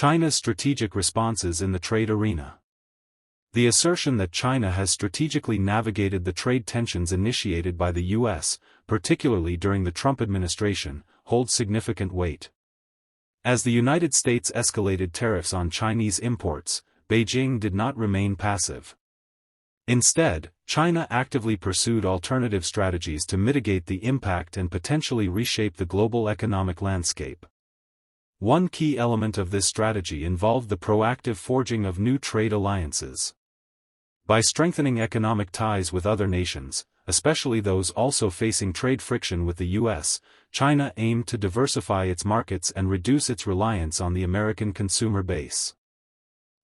China's strategic responses in the trade arena. The assertion that China has strategically navigated the trade tensions initiated by the U.S., particularly during the Trump administration, holds significant weight. As the United States escalated tariffs on Chinese imports, Beijing did not remain passive. Instead, China actively pursued alternative strategies to mitigate the impact and potentially reshape the global economic landscape. One key element of this strategy involved the proactive forging of new trade alliances. By strengthening economic ties with other nations, especially those also facing trade friction with the U.S., China aimed to diversify its markets and reduce its reliance on the American consumer base.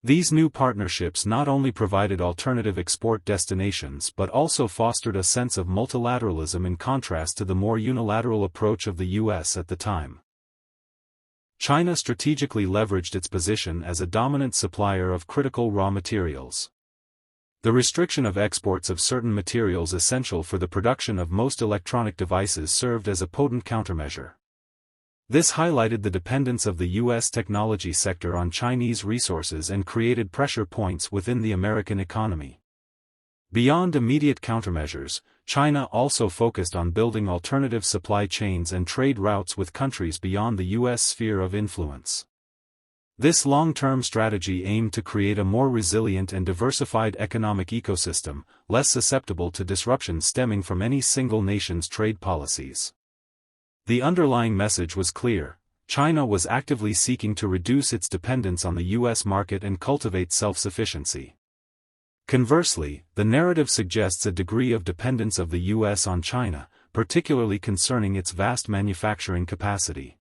These new partnerships not only provided alternative export destinations but also fostered a sense of multilateralism in contrast to the more unilateral approach of the U.S. at the time. China strategically leveraged its position as a dominant supplier of critical raw materials. The restriction of exports of certain materials essential for the production of most electronic devices served as a potent countermeasure. This highlighted the dependence of the U.S. technology sector on Chinese resources and created pressure points within the American economy. Beyond immediate countermeasures, China also focused on building alternative supply chains and trade routes with countries beyond the U.S. sphere of influence. This long-term strategy aimed to create a more resilient and diversified economic ecosystem, less susceptible to disruption stemming from any single nation's trade policies. The underlying message was clear: China was actively seeking to reduce its dependence on the U.S. market and cultivate self-sufficiency. Conversely, the narrative suggests a degree of dependence of the U.S. on China, particularly concerning its vast manufacturing capacity.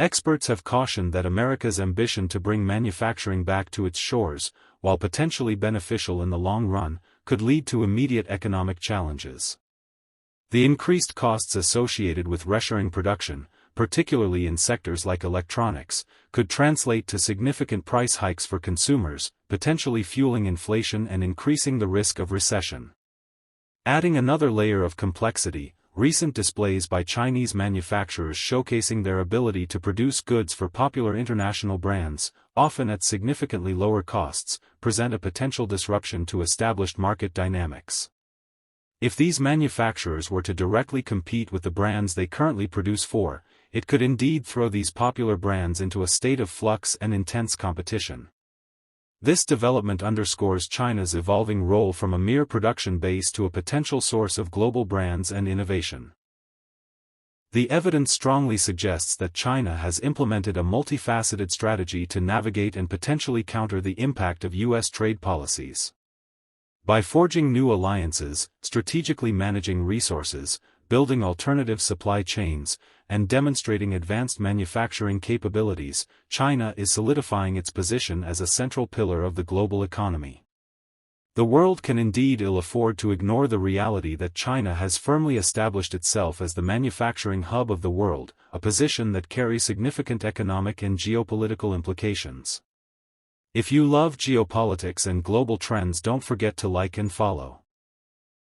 Experts have cautioned that America's ambition to bring manufacturing back to its shores, while potentially beneficial in the long run, could lead to immediate economic challenges. The increased costs associated with reshoring production, particularly in sectors like electronics, could translate to significant price hikes for consumers, potentially fueling inflation and increasing the risk of recession. Adding another layer of complexity, recent displays by Chinese manufacturers showcasing their ability to produce goods for popular international brands, often at significantly lower costs, present a potential disruption to established market dynamics. If these manufacturers were to directly compete with the brands they currently produce for, it could indeed throw these popular brands into a state of flux and intense competition. This development underscores China's evolving role from a mere production base to a potential source of global brands and innovation. The evidence strongly suggests that China has implemented a multifaceted strategy to navigate and potentially counter the impact of U.S. trade policies. By forging new alliances, strategically managing resources, building alternative supply chains, and demonstrating advanced manufacturing capabilities, China is solidifying its position as a central pillar of the global economy. The world can indeed ill afford to ignore the reality that China has firmly established itself as the manufacturing hub of the world, a position that carries significant economic and geopolitical implications. If you love geopolitics and global trends, don't forget to like and follow.